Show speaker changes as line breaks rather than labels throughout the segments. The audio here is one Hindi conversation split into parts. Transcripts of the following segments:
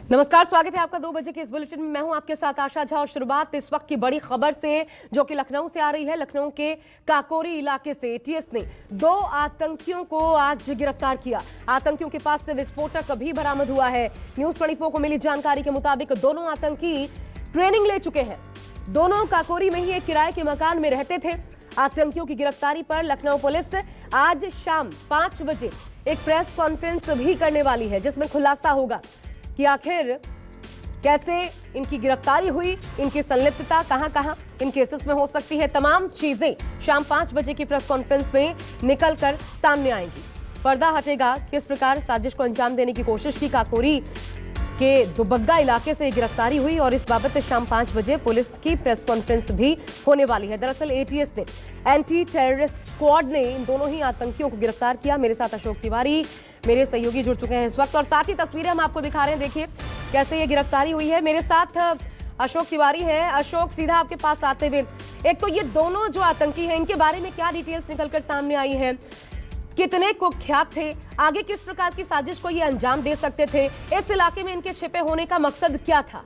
नमस्कार, स्वागत है आपका 2 बजे के इस बुलेटिन में। मैं हूं आपके साथ आशा झा और शुरुआत इस वक्त की बड़ी खबर से जो कि लखनऊ से आ रही है। लखनऊ के काकोरी इलाके से एटीएस ने 2 आतंकियों को आज गिरफ्तार किया। आतंकियों के पास से विस्फोटक भी बरामद हुआ है। न्यूज 24 को मिली जानकारी के मुताबिक दोनों आतंकी ट्रेनिंग ले चुके हैं। दोनों काकोरी में ही एक किराए के मकान में रहते थे। आतंकियों की गिरफ्तारी पर लखनऊ पुलिस आज शाम 5 बजे एक प्रेस कॉन्फ्रेंस भी करने वाली है, जिसमें खुलासा होगा कि आखिर कैसे इनकी गिरफ्तारी हुई, इनकी संलिप्तता कहां-कहां इन केसेस में हो सकती है। तमाम चीजें शाम 5 बजे की प्रेस कॉन्फ्रेंस में निकलकर सामने आएंगी। पर्दा हटेगा किस प्रकार साजिश को अंजाम देने की कोशिश की। काकोरी के दुबग्गा इलाके से गिरफ्तारी हुई और इस बाबत शाम 5 बजे पुलिस की प्रेस कॉन्फ्रेंस भी होने वाली है। दरअसल एटीएस ने एंटी टेररिस्ट स्क्वाड ने इन दोनों ही आतंकियों को गिरफ्तार किया। मेरे साथ अशोक तिवारी मेरे सहयोगी जुड़ चुके हैं इस वक्त और साथ ही तस्वीरें हम आपको दिखा रहे हैं। देखिए कैसे ये गिरफ्तारी हुई है। मेरे साथ अशोक तिवारी हैं। अशोक, सीधा आपके पास आते हुए, एक तो ये दोनों जो आतंकी हैं इनके बारे में क्या डिटेल्स निकलकर सामने आई है, कितने कुख्यात थे, आगे किस प्रकार की साजिश को ये अंजाम दे सकते थे, इस इलाके में इनके छिपे होने का मकसद क्या था?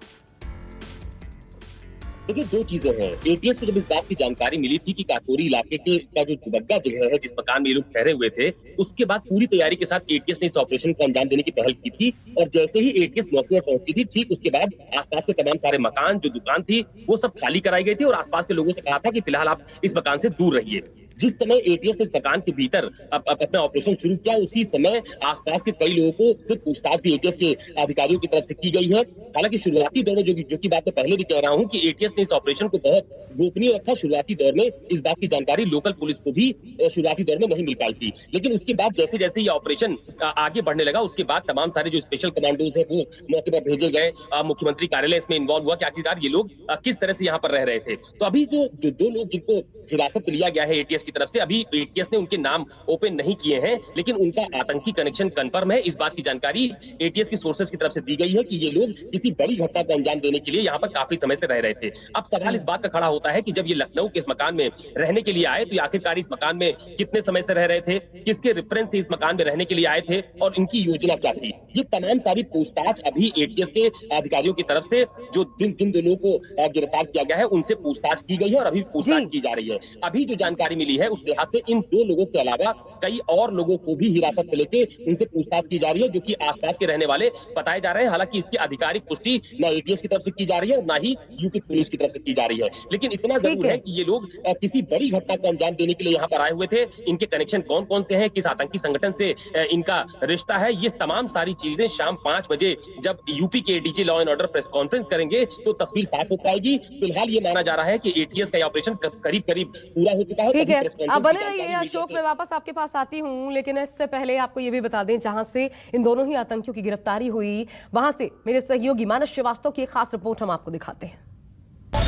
देखिए, 2 चीजें हैं। एटीएस को जब इस बात की जानकारी मिली थी कि काकोरी इलाके का जो दुबग्गा जगह है, जिस मकान में ये लोग ठहरे हुए थे, उसके बाद पूरी तैयारी के साथ एटीएस ने इस ऑपरेशन को अंजाम देने की पहल की थी। और जैसे ही एटीएस मौके पर पहुंची थी, ठीक उसके बाद आसपास के तमाम सारे मकान, जो दुकान थी, वो सब खाली कराई गई थी और आसपास के लोगों से कहा था कि फिलहाल आप इस मकान से दूर रहिए। जिस समय एटीएस ने इस मकान के भीतर अपना ऑपरेशन शुरू किया, उसी समय आसपास के कई लोगों को से पूछताछ भी एटीएस के अधिकारियों की तरफ से की गई है। हालांकि शुरुआती दौर में जो की बात मैं पहले भी कह रहा हूं कि एटीएस ने इस ऑपरेशन को बहुत गोपनीय रखा। शुरुआती दौर में इस बात की जानकारी लोकल पुलिस को भी शुरुआती दौर में नहीं मिल पाई थी, लेकिन उसके बाद जैसे जैसे ये ऑपरेशन आगे बढ़ने लगा, उसके बाद तमाम सारे जो स्पेशल कमांडोज हैं वो मौके पर भेजे गए। मुख्यमंत्री कार्यालय इसमें इन्वॉल्व हुआ कि आखिरकार ये लोग किस तरह से यहाँ पर रह रहे थे। तो अभी जो 2 लोग जिनको हिरासत में लिया गया है एटीएस की तरफ से, अभी एटीएस ने उनके नाम ओपन नहीं किए हैं, लेकिन उनका आतंकी कनेक्शन कंफर्म है। इस बात की जानकारी एटीएस की सोर्सेज की तरफ से दी गई है कि ये लोग किसी बड़ी घटना को अंजाम देने के लिए यहाँ पर काफी समय से रह रहे थे। अब सवाल इस बात का खड़ा होता है कि जब ये लखनऊ के इस मकान में रहने के लिए आए, तो आखिरकार इस मकान में कितने समय से रह रहे थे, किसके रेफरेंस से इस मकान में रहने के लिए आए थे और इनकी योजना क्या थी। ये तमाम सारी पूछताछ अभी एटीएस के अधिकारियों की तरफ से जो जिन दोनों को गिरफ्तार किया गया है उनसे पूछताछ की गई है और अभी पूछताछ की जा रही है। अभी जो जानकारी मिली है उस लिहाज से इन 2 लोगों के अलावा कई और लोगों को भी हिरासत में लेके उनसे पूछताछ की जा रही है, जो कि आसपास के रहने वाले बताए जा रहे हैं। हालांकि इसकी आधिकारिक पुष्टि न एटीएस की तरफ से की जा रही है और ना ही यूपी पुलिस की तरफ से की जा रही है, लेकिन इतना जरूर है कि ये लोग किसी बड़ी घटना को अंजाम देने के लिए यहाँ पर आए हुए थे। इनके कनेक्शन कौन कौन से हैं, किस आतंकी संगठन से इनका रिश्ता है, ये तमाम सारी चीजें शाम 5 बजे जब यूपी के DG law and order press conference करेंगे तो तस्वीर साफ हो पाएगी। फिलहाल ये माना जा रहा है कि एटीएस का ऑपरेशन करीब करीब पूरा हो चुका है।
ठीक है, आप बने रहिए अशोक, मैं वापस आपके पास आती हूँ, लेकिन इससे पहले आपको ये भी बता दें जहां से इन दोनों ही आतंकियों की गिरफ्तारी हुई, वहां से मेरे सहयोगी मानस श्रीवास्तव की एक खास रिपोर्ट हम आपको दिखाते हैं।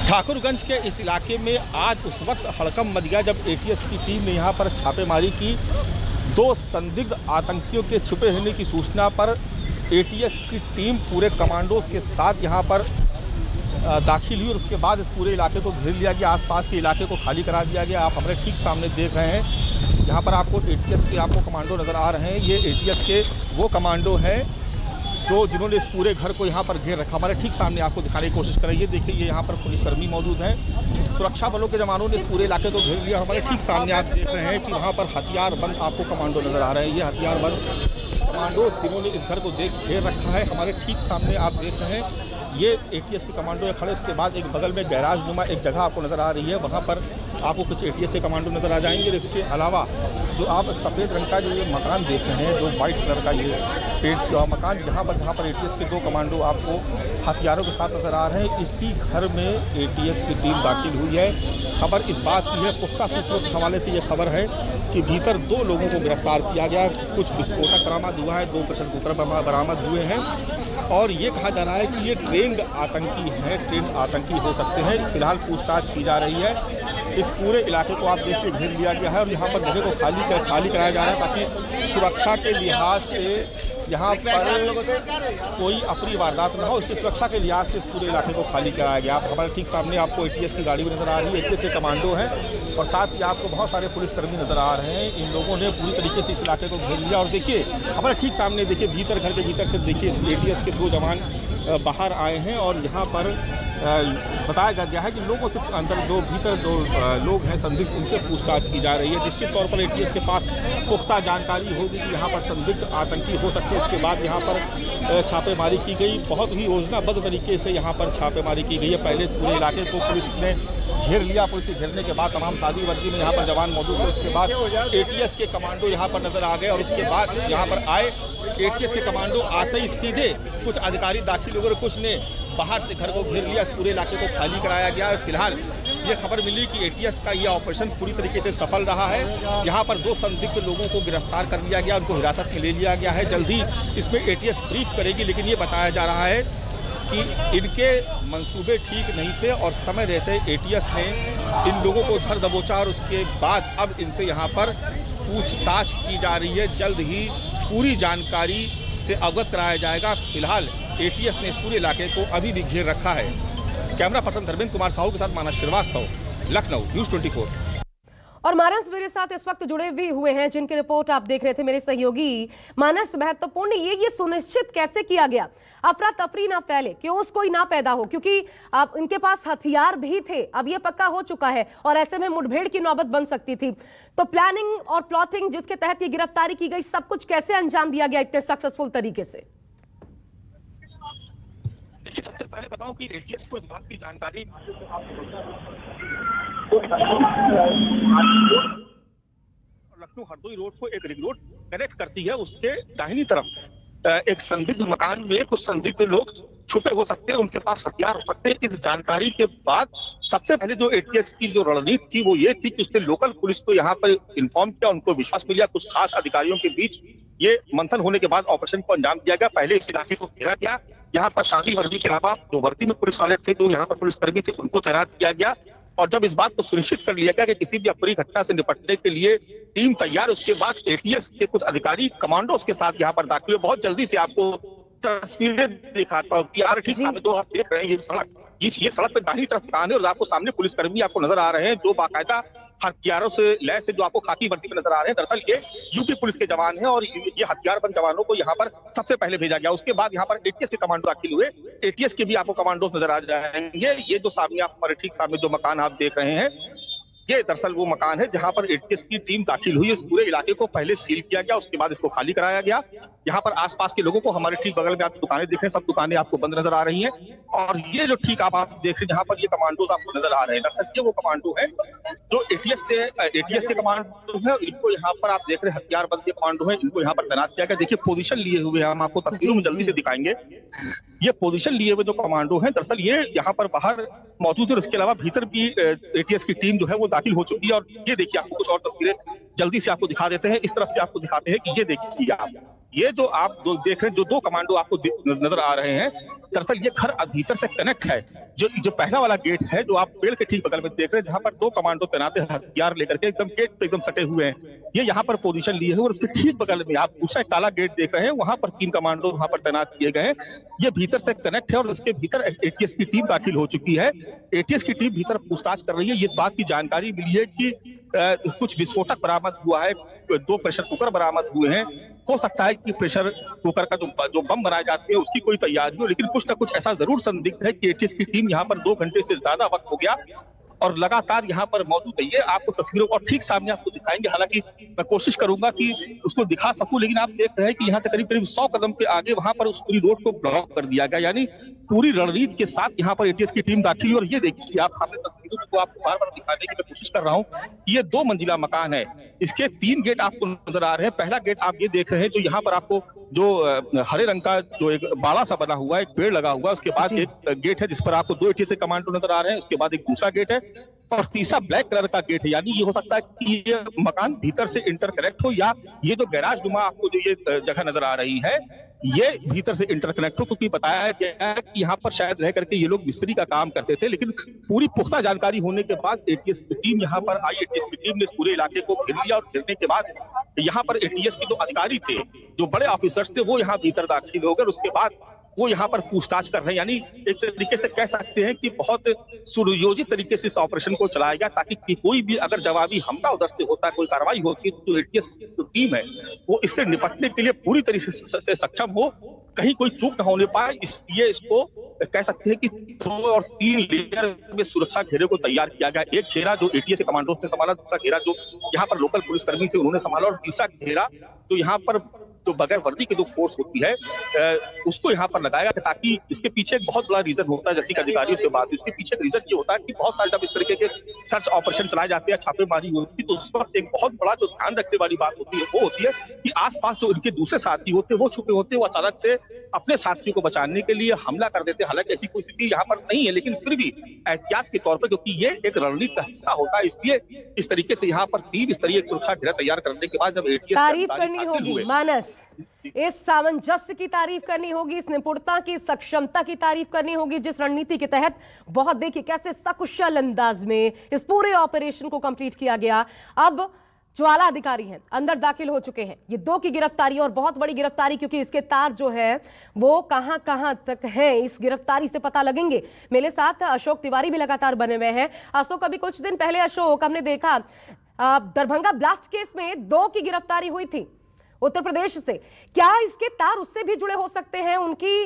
ठाकुरगंज के इस इलाके में आज उस वक्त हड़कंप मच गया जब एटीएस की टीम ने यहाँ पर छापेमारी की। 2 संदिग्ध आतंकियों के छुपे होने की सूचना पर एटीएस की टीम पूरे कमांडोज के साथ यहाँ पर दाखिल हुई और उसके बाद इस पूरे इलाके को घेर लिया गया। आसपास के इलाके को खाली करा दिया गया। आप हमारे ठीक सामने देख रहे हैं, यहाँ पर आपको एटीएस के कमांडो नज़र आ रहे हैं। ये एटीएस के वो कमांडो हैं जिन्होंने इस पूरे घर को यहाँ पर घेर रखा। हमारे ठीक सामने आपको दिखाने की कोशिश करेंगे। देखिए, ये यहाँ पर पुलिसकर्मी मौजूद हैं। सुरक्षा बलों के जवानों ने इस पूरे इलाके को घेर लिया। हमारे ठीक सामने आप देख रहे हैं कि वहाँ पर हथियारबंद आपको कमांडो नज़र आ रहे हैं। ये हथियारबंद कमांडो जिन्होंने इस घर को घेर रखा है। हमारे ठीक सामने आप देख रहे हैं, ये एटीएस के कमांडो खड़े। उसके बाद एक बगल में गैराज नुमा एक जगह आपको नज़र आ रही है, वहाँ पर आपको कुछ एटीएस के कमांडो नज़र आ जाएंगे। इसके अलावा जो आप सफ़ेद रंग का जो ये मकान देख रहे हैं, जो वाइट कलर का ये पेट मकान, जहाँ पर एटीएस के 2 कमांडो आपको हथियारों के साथ नज़र आ रहे हैं, इसी घर में एटीएस की टीम दाखिल हुई है। खबर इस बात की है, पुख्ता सूत्रों के हवाले से ये खबर है कि भीतर 2 लोगों को गिरफ्तार किया गया। कुछ विस्फोटक बरामद हुआ है, 2 प्रश्नपत्र बरामद हुए हैं और ये कहा जा रहा है कि ये ट्रेंड आतंकी हो सकते हैं। फिलहाल पूछताछ की जा रही है। इस पूरे इलाके को आप देखिए घेर लिया गया है और यहाँ पर जगह को खाली कराया जा रहा है ताकि सुरक्षा के लिहाज से यहाँ पर कोई अप्रिय वारदात न हो, इसकी सुरक्षा के लिहाज से इस पूरे इलाके को खाली कराया गया। हमारे ठीक सामने आपको एटीएस की गाड़ी भी नजर आ रही है, एटीएस के कमांडो हैं और साथ ही आपको बहुत सारे पुलिसकर्मी नजर आ रहे हैं। इन लोगों ने पूरी तरीके से इस इलाके को घेर लिया और देखिए हमारे ठीक सामने देखिए भीतर, घर के भीतर से देखिए एटीएस के 2 जवान बाहर आए हैं और यहाँ पर बताया गया है कि लोगों से अंदर भीतर लोग हैं संदिग्ध, उनसे पूछताछ की जा रही है। निश्चित तौर पर एटीएस के पास पुख्ता जानकारी होगी कि यहाँ पर संदिग्ध आतंकी हो सकते हैं। इसके बाद यहाँ पर छापेमारी की गई, बहुत ही योजनाबद्ध तरीके से यहाँ पर छापेमारी की गई है। पहले पूरे इलाके को पुलिस ने घेर लिया, पुलिस के घेरने के बाद तमाम सादी वर्दी में यहाँ पर जवान मौजूद थे। उसके बाद एटीएस के कमांडो यहाँ पर नजर आ गए और उसके बाद यहाँ पर आए एटीएस के कमांडो आते ही सीधे कुछ अधिकारी दाखिल हो गए, कुछ ने बाहर से घर को घेर लिया, इस पूरे इलाके को खाली कराया गया। फिलहाल ये खबर मिली कि एटीएस का यह ऑपरेशन पूरी तरीके से सफल रहा है। यहाँ पर 2 संदिग्ध लोगों को गिरफ्तार कर लिया गया, उनको हिरासत में ले लिया गया है। जल्द ही इसमें एटीएस ब्रीफ करेगी, लेकिन ये बताया जा रहा है कि इनके मंसूबे ठीक नहीं थे और समय रहते एटीएस ने इन लोगों को धर दबोचा और उसके बाद अब इनसे यहाँ पर पूछताछ की जा रही है। जल्द ही पूरी जानकारी से अवगत कराया जाएगा। फिलहाल एटीएस ने इस पूरे इलाके को अभी भी घेर रखा है। कैमरा पर्सन धर्मेंद्र कुमार साहू के साथ मानस श्रीवास्तव, लखनऊ, न्यूज़ 24।
और मानस मेरे साथ इस वक्त जुड़े भी हुए हैं, जिनकी रिपोर्ट आप देख रहे थे मेरे सहयोगी। मानस, महत्वपूर्ण ये सुनिश्चित कैसे किया गया अफरा तफरी ना फैले, क्यों कोई ना पैदा हो, क्योंकि अब इनके पास हथियार भी थे, अब ये पक्का हो चुका है और ऐसे में मुठभेड़ की नौबत बन सकती थी। तो प्लानिंग और प्लॉटिंग जिसके तहत ये गिरफ्तारी की गई, सब कुछ कैसे अंजाम दिया गया इतने सक्सेसफुल तरीके से?
देखिए, सबसे पहले बताऊं कि एटीएस को इस बात की जानकारी लखनऊ हरदोई रोड को एक रिंग रोड कनेक्ट करती है, उसके दाहिनी तरफ एक संदिग्ध मकान में कुछ संदिग्ध लोग छुपे हो सकते हैं, उनके पास हथियार हो सकते हैं। इस जानकारी के बाद सबसे पहले जो एटीएस की जो रणनीति थी वो ये थी कि उसने लोकल पुलिस को यहाँ पर इन्फॉर्म किया, उनको विश्वास मिला। कुछ खास अधिकारियों के बीच ये मंथन होने के बाद ऑपरेशन को अंजाम दिया गया। पहले इस इलाके को घेरा गया, यहाँ पर शादी वर्दी के अलावा जो वर्दी में पुलिस वाले थे, जो यहाँ पर पुलिसकर्मी थे, उनको तैनात किया गया। और जब इस बात को सुनिश्चित कर लिया गया कि किसी भी अप्रिय घटना से निपटने के लिए टीम तैयार, उसके बाद एटीएस के कुछ अधिकारी कमांडोज के साथ यहाँ पर दाखिल हुए। बहुत जल्दी से आपको तस्वीरें दिखाता हूँ कि यार ठीक सामने जो आप देख रहे हैं ये सड़क पे दाहिनी तरफ मकान है और आपको सामने पुलिसकर्मी आपको नजर आ रहे हैं जो बाकायदा हथियारों से लैस से जो आपको खाकी वर्दी में नजर आ रहे हैं। दरअसल ये यूपी पुलिस के जवान हैं और ये हथियारबंद जवानों को यहाँ पर सबसे पहले भेजा गया। उसके बाद यहाँ पर एटीएस के कमांडो दाखिल हुए, एटीएस के भी आपको कमांडोज नजर आ जाएंगे। ये जो सामने आप हमारे ठीक सामने जो मकान आप देख रहे हैं, ये दरअसल वो मकान है जहां पर एटीएस की टीम दाखिल हुई। इस पूरे इलाके को पहले सील किया गया, उसके बाद इसको खाली कराया गया। यहाँ पर आसपास के लोगों को, हमारे ठीक बगल में आप दुकानें देख रहे हैं, सब दुकानें आपको बंद नजर आ रही हैं। और ये जो ठीक आप देख रहे हैं जहाँ पर ये कमांडोज आपको नजर आ रहे हैं, दरअसल ये वो कमांडो है जो एटीएस के कमांडो है। इनको यहाँ पर आप देख रहे हैं हथियारबंद के कमांडो है, इनको यहाँ पर तैनात किया गया। देखिए पोजीशन लिए हुए हम आपको तस्वीरों में जल्दी से दिखाएंगे। ये पोजीशन लिए हुए जो कमांडो है, दरअसल ये यहाँ पर बाहर मौजूद है। इसके अलावा भीतर भी एटीएस की टीम जो है वो दाखिल हो चुकी है। और ये देखिए आपको कुछ और तस्वीरें जल्दी से आपको दिखा देते हैं। इस तरफ से आपको दिखाते हैं कि ये देखिए आप, ये जो आप देख रहे हैं, जो 2 कमांडो आपको नजर आ रहे हैं, दरअसल ये घर भीतर से कनेक्ट है। जो पहला वाला गेट है जो आप पेड़ के ठीक बगल में देख रहे हैं, जहां पर 2 कमांडो तैनात है हथियार लेकर के, एकदम गेट पे एकदम सटे हुए हैं। ये यहाँ पर पोजीशन लिए हुए और उसके ठीक बगल में आप दूसरा काला गेट देख रहे हैं, वहां पर 3 कमांडो वहां पर तैनात किए गए हैं। ये भीतर से कनेक्ट है और इसके भीतर एटीएस की टीम दाखिल हो चुकी है। एटीएस की टीम भीतर पूछताछ कर रही है। इस बात की जानकारी मिली है कि कुछ विस्फोटक बरामद हुआ है, 2 प्रेशर कुकर बरामद हुए हैं। हो सकता है कि प्रेशर कुकर का जो बम बनाए जाते हैं उसकी कोई तैयारी हो, लेकिन कुछ ना कुछ ऐसा जरूर संदिग्ध है कि एटीएस की टीम यहाँ पर 2 घंटे से ज्यादा वक्त हो गया और लगातार यहाँ पर मौजूद है। ये आपको तस्वीरों को ठीक सामने आपको दिखाएंगे, हालांकि मैं कोशिश करूंगा कि उसको दिखा सकूं, लेकिन आप देख रहे हैं कि यहाँ से करीब करीब 100 कदम के आगे वहां पर उस पूरी रोड को ब्लॉक कर दिया गया। यानी पूरी रणनीति के साथ यहाँ पर एटीएस की टीम दाखिल हुई। और ये देखिए आप सामने तस्वीरों को आपको बार बार दिखाने की मैं कोशिश कर रहा हूँ कि ये 2 मंजिला मकान है, इसके 3 गेट आपको नजर आ रहे हैं। पहला गेट आप ये देख रहे हैं जो यहाँ पर आपको जो हरे रंग का जो एक बाड़ा सा बना हुआ है, एक पेड़ लगा हुआ है, उसके बाद एक गेट है जिस पर आपको 2 एटीएस के कमांडो नजर आ रहे हैं, उसके बाद एक दूसरा गेट है और तीसरा ब्लैक कलर का गेट है। यानी ये हो सकता है कि ये मकान भीतर से इंटरकनेक्ट हो, या ये जो गैराज नुमा आपको जो ये जगह नजर आ रही है, ये भीतर से इंटरकनेक्ट हो, क्योंकि बताया गया है कि यहाँ पर शायद रह करके ये लोग मिस्त्री का काम करते थे, लेकिन पूरी पुख्ता जानकारी होने के बाद एटीएस की टीम यहाँ पर आई। एटीएस की टीम ने इस पूरे इलाके को घेर लिया और घेरने के बाद यहाँ पर एटीएस के जो अधिकारी थे, जो बड़े ऑफिसर्स थे, वो यहाँ भीतर दाखिल हो गए। उसके बाद वो यहाँ पर पूछताछ कर रहे हैं। यानी एक तरीके से कह सकते हैं कि बहुत सुनियोजित तरीके से इस ऑपरेशन को चलाया गया, ताकि कोई भी अगर जवाबी हमला उधर से होता, कोई कार्रवाई होती, तो एटीएस की जो टीम है वो इससे निपटने के लिए पूरी तरीके से सक्षम हो, कहीं कोई चूक न होने पाए। इसलिए इसको कह सकते हैं कि 2 और 3 लेयर में सुरक्षा घेरे को तैयार किया गया। एक घेरा जो एटीएस के कमांडोज ने संभाला, दूसरा घेरा जो यहाँ पर लोकल पुलिसकर्मी थे उन्होंने संभाला, और तीसरा घेरा जो यहाँ पर जो बगैर वर्दी की जो फोर्स होती है उसको यहाँ पर लगाया, ताकि इसके पीछे एक बहुत बड़ा रीजन होता है। जैसे कि अधिकारियों से बात हुई, उसके पीछे रीजन ये होता है कि बहुत सारे जब इस तरीके के सर्च ऑपरेशन चलाए जाते हैं, छापेमारी होती है, तो उस वक्त एक बहुत बड़ा जो ध्यान रखने वाली बात होती है वो होती है कि आसपास जो उनके दूसरे साथी होते हैं वो छुपे होते हैं, वो अचानक से अपने साथियों को बचाने के लिए हमला कर देते हैं। हालांकि ऐसी कोई स्थिति यहाँ पर नहीं है, लेकिन फिर भी एहतियात के तौर पर, क्योंकि ये एक रणनीति का हिस्सा होता है, इसलिए इस तरीके से यहाँ पर 3 स्तरीय सुरक्षा घेरा तैयार करने के बाद जब एटीएस
तारीफ करनी होगी मानस, इस सामंजस्य की तारीफ करनी होगी, इस निपुणता की, सक्षमता की तारीफ करनी होगी, जिस रणनीति के तहत बहुत देखिए कैसे सकुशल अंदाज में इस पूरे ऑपरेशन को कंप्लीट किया गया। अब जो आला अधिकारी हैं अंदर दाखिल हो चुके हैं। ये 2 की गिरफ्तारी और बहुत बड़ी गिरफ्तारी, क्योंकि इसके तार जो है वो कहां कहां तक हैं, इस गिरफ्तारी से पता लगेंगे। मेरे साथ अशोक तिवारी भी लगातार बने हुए हैं। अशोक, अभी कुछ दिन पहले अशोक हमने देखा दरभंगा ब्लास्ट केस में 2 की गिरफ्तारी हुई थी उत्तर प्रदेश से। क्या इसके तार उससे भी जुड़े हो सकते हैं? उनकी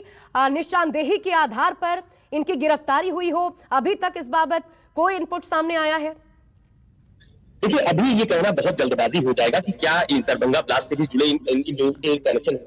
निशानदेही के आधार पर इनकी गिरफ्तारी हुई हो? अभी तक इस बाबत कोई इनपुट सामने आया है?
देखिए, अभी ये कहना बहुत जल्दबाजी हो जाएगा कि क्या दरभंगा ब्लास्ट से भी जुड़े इन लोगों के कनेक्शन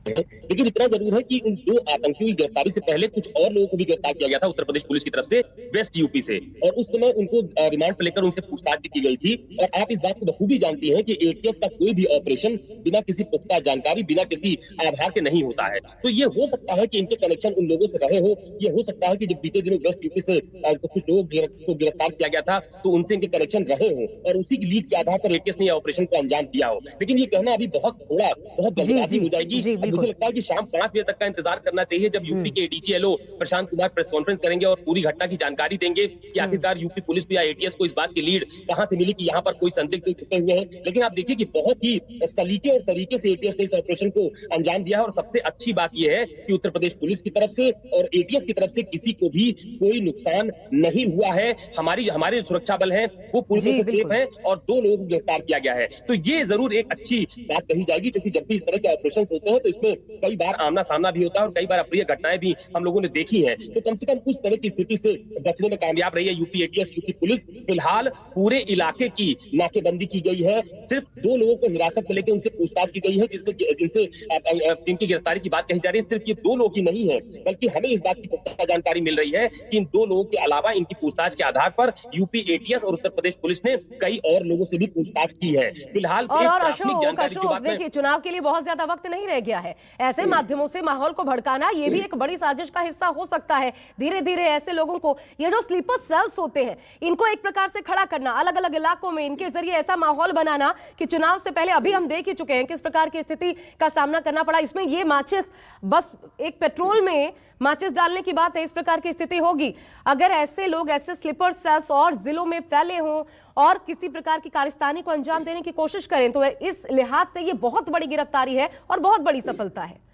है, लेकिन इतना जरूर है कि उन 2 आतंकियों की गिरफ्तारी से पहले कुछ और लोगों को भी गिरफ्तार किया गया था उत्तर प्रदेश पुलिस की तरफ से, वेस्ट यूपी से, और उस समय उनको रिमांड पर लेकर उनसे पूछताछ भी की गई थी। और आप इस बात को बखूबी जानती हैं कि एटीएस का कोई भी ऑपरेशन बिना किसी पुख्ता जानकारी, बिना किसी आधार के नहीं होता है। तो ये हो सकता है कि इनके कनेक्शन उन लोगों से रहे हो, ये हो सकता है कि जब बीते दिनों वेस्ट यूपी से कुछ लोगों को गिरफ्तार किया गया था तो उनसे इनके कनेक्शन रहे हो, और उसी की लीड के आधार पर एटीएस ने ऑपरेशन को अंजाम दिया हो। लेकिन ये कहना अभी बहुत जल्दबाजी हो जाएगी। मुझे लगता है कि शाम 5 बजे तक का इंतजार करना चाहिए, जब यूपी के डीजीएलओ प्रशांत कुमार प्रेस कॉन्फ्रेंस करेंगे और पूरी घटना की जानकारी देंगे कि आखिरकार यूपी पुलिस को या एटीएस को इस बात की लीड कहां से मिली कि यहां पर कोई संदिग्ध छुपे हुए हैं। लेकिन आप देखिए कि बहुत ही सलीके और तरीके से एटीएस ने इस ऑपरेशन को अंजाम दिया है, और सबसे अच्छी बात यह है कि उत्तर प्रदेश पुलिस की तरफ से और एटीएस की तरफ से किसी को भी कोई नुकसान नहीं हुआ है। हमारे सुरक्षा बल हैं वो पूरी तरह से सेफ हैं, और 2 लोगों को गिरफ्तार किया गया है। तो ये जरूर एक अच्छी बात कही जाएगी, क्योंकि जब भी इस तरह के ऑपरेशन होते हैं तो इसमें कई बार आमना सामना भी होता है और कई बार अप्रिय घटनाएं भी हम लोगों ने देखी हैं। तो कम से कम उस तरह की स्थिति से बचने में कामयाब रही है यूपी एटीएस, यूपी पुलिस। फिलहाल पूरे इलाके की नाकेबंदी की गई है, सिर्फ 2 लोगों को हिरासत में लेकर उनसे पूछताछ की गई है, जिनकी गिरफ्तारी की बात कही जा रही है। सिर्फ ये 2 लोग ही नहीं है, बल्कि हमें इस बात की पुख्ता जानकारी मिल रही है कि इन 2 लोगों के अलावा इनकी पूछताछ के आधार पर यूपी एटीएस और उत्तर प्रदेश पुलिस ने कई और लोगों से भी पूछताछ की है। फिलहाल
अशोक देखिए, चुनाव के लिए बहुत ज्यादा वक्त नहीं रह गया है। ऐसे माध्यमों से माहौल को भड़काना ये भी एक बड़ी साजिश का हिस्सा हो सकता है। धीरे धीरे ऐसे लोगों को, ये जो स्लीपर सेल्स होते हैं, इनको एक प्रकार से खड़ा करना अलग अलग इलाकों में, इनके जरिए ऐसा माहौल बनाना कि चुनाव से पहले, अभी हम देख ही चुके हैं किस प्रकार की स्थिति का सामना करना पड़ा। इसमें ये माचिस, बस एक पेट्रोल में माचिस डालने की बात है, इस प्रकार की स्थिति होगी। अगर ऐसे लोग, ऐसे स्लीपर सेल्स और जिलों में फैले हों और किसी प्रकार की कारस्तानी को अंजाम देने की कोशिश करें, तो इस लिहाज से ये बहुत बड़ी गिरफ्तारी है और बहुत बड़ी सफलता है।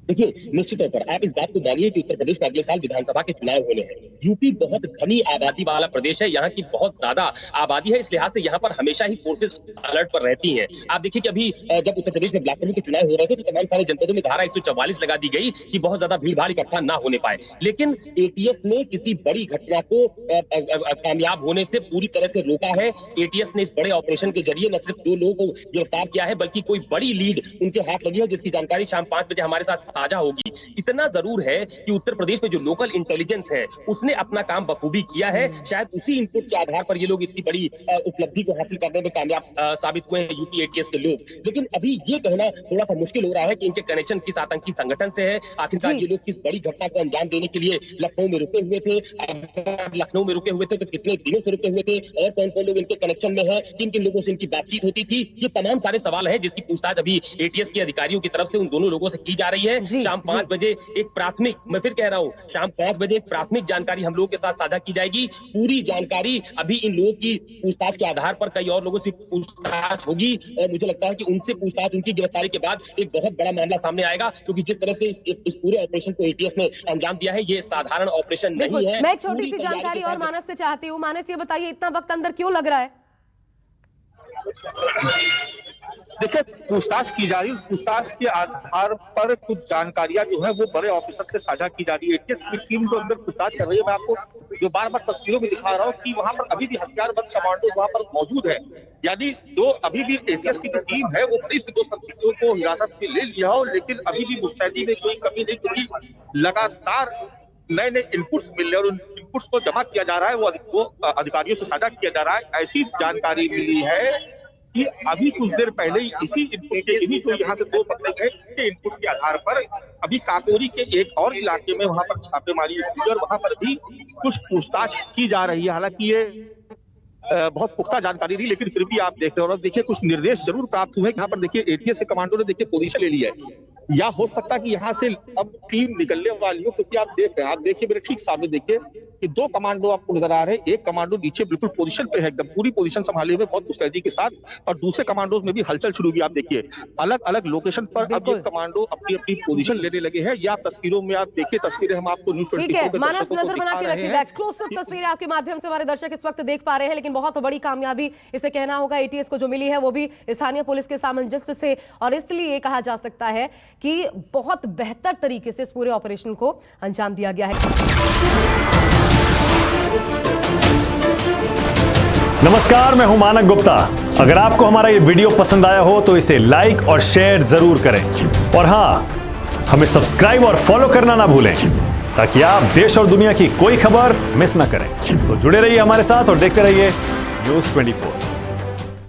देखिए, निश्चित तौर पर आप इस बात को मानिए कि उत्तर प्रदेश में अगले साल विधानसभा के चुनाव होने हैं। यूपी बहुत घनी आबादी वाला प्रदेश है, यहाँ की बहुत ज्यादा आबादी है, इस लिहाज से यहाँ पर हमेशा ही फोर्सेस अलर्ट पर रहती हैं। आप देखिए कि अभी जब उत्तर प्रदेश में ब्लॉक प्रमुख के चुनाव हो रहे थे तो तमाम सारे जनपदों में धारा 144 लगा दी गई कि बहुत ज्यादा भीड़ भाड़ इकट्ठा ना होने पाए। लेकिन एटीएस ने किसी बड़ी घटना को कामयाब होने से पूरी तरह से रोका है। एटीएस ने इस बड़े ऑपरेशन के जरिए न सिर्फ 2 लोगों को गिरफ्तार किया है, बल्कि कोई बड़ी लीड उनके हाथ लगी है, जिसकी जानकारी शाम 5 बजे हमारे साथ साझा होगी। इतना जरूर है कि उत्तर प्रदेश में जो लोकल इंटेलिजेंस है उसने अपना काम बखूबी किया है। शायद उसी इनपुट के आधार पर ये लोग इतनी बड़ी उपलब्धि को हासिल करने में कामयाब साबित हुए हैं यूपी एटीएस के लोग। लेकिन अभी ये कहना थोड़ा सा मुश्किल हो रहा है कि इनके कनेक्शन किस आतंकी संगठन से है। आखिरकार ये लोग किस बड़ी घटना को अंजाम देने के लिए लखनऊ में रुके हुए थे। अगर लखनऊ में रुके हुए थे तो कितने दिनों से रुके हुए थे और कौन कौन लोग इनके कनेक्शन में है, किन किन लोगों से इनकी बातचीत होती थी। ये तमाम सारे सवाल है जिसकी पूछताछ अभी एटीएस के अधिकारियों की तरफ से उन दोनों लोगों से की जा रही है। शाम 5 बजे एक प्राथमिक, मैं फिर कह रहा हूँ, शाम 5 बजे एक प्राथमिक जानकारी हम लोगों के साथ साझा की जाएगी। पूरी जानकारी अभी इन लोगों की पूछताछ के आधार पर कई और लोगों से पूछताछ होगी और मुझे लगता है कि उनसे पूछताछ, उनकी गिरफ्तारी के बाद एक बहुत बड़ा मामला सामने आएगा, क्योंकि जिस तरह से इस पूरे ऑपरेशन को एटीएस ने अंजाम दिया है ये साधारण ऑपरेशन नहीं है।
मैं एक छोटी सी जानकारी और मानस से चाहती हूँ। मानस, ये बताइए इतना वक्त अंदर क्यों लग रहा है?
देखिए, पूछताछ की जा रही है, पूछताछ के आधार पर कुछ जानकारियां जो है वो बड़े ऑफिसर से साझा की जा रही है। एटीएस की टीम जो अंदर पूछताछ कर रही है, मैं आपको जो बार बार तस्वीरों में दिखा रहा हूँ कि वहां पर अभी भी हथियारबंद कमांडो वहां पर मौजूद है। यानी जो अभी भी एटीएस की जो टीम है वो करीब से 2 संदिग्धों को हिरासत में ले लिया हो, लेकिन अभी भी मुस्तैदी में कोई कमी नहीं, क्योंकि लगातार नए नए इनपुट्स मिल रहे हैं और उन इनपुट्स को जमा किया जा रहा है, वो अधिकारियों से साझा किया जा रहा है। ऐसी जानकारी मिली है कि अभी कुछ देर पहले ही इसी इनपुट के, इन्हीं जो यहाँ से 2 पकड़े गए, इसके इनपुट के आधार पर अभी काकोरी के एक और इलाके में वहां पर छापेमारी हुई और वहां पर भी कुछ पूछताछ की जा रही है। हालांकि ये बहुत पुख्ता जानकारी नहीं, लेकिन फिर भी आप देख रहे हो, देखिए कुछ निर्देश जरूर प्राप्त हुए। यहाँ पर देखिए एटीएस के कमांडो ने देखिए पोजीशन ले ली है, या हो सकता है कि यहाँ से अब टीम निकलने वाली हो, क्योंकि आप देख रहे हैं, आप देखिए मेरे ठीक सामने देखिए कि 2 कमांडो आपको नजर आ रहे हैं। एक कमांडो नीचे बिल्कुल पोजीशन पे है, एकदम पूरी पोजीशन संभाले हुए बहुत मुस्तैदी के साथ, और दूसरे कमांडोज में भी हलचल शुरू हुई। आप देखिए अलग अलग लोकेशन पर अब ये कमांडो अपनी अपनी पोजीशन लेने लगे हैं। या तस्वीरों में आप देखिए, तस्वीरें हम आपको न्यूज़ 24 पे
मानस नजर बना के रखिएगा। एक्सक्लूसिव तस्वीरें आपके माध्यम से हमारे दर्शक इस वक्त देख पा रहे हैं, लेकिन बहुत बड़ी कामयाबी इसे कहना होगा एटीएस को जो मिली है, वो भी स्थानीय पुलिस के सामंजस्य से, और इसलिए कहा जा सकता है कि बहुत बेहतर तरीके से इस पूरे ऑपरेशन को अंजाम दिया गया है।
नमस्कार, मैं हूं मानक गुप्ता। अगर आपको हमारा ये वीडियो पसंद आया हो तो इसे लाइक और शेयर जरूर करें, और हां, हमें सब्सक्राइब और फॉलो करना ना भूलें, ताकि आप देश और दुनिया की कोई खबर मिस ना करें। तो जुड़े रहिए हमारे साथ और देखते रहिए News 24।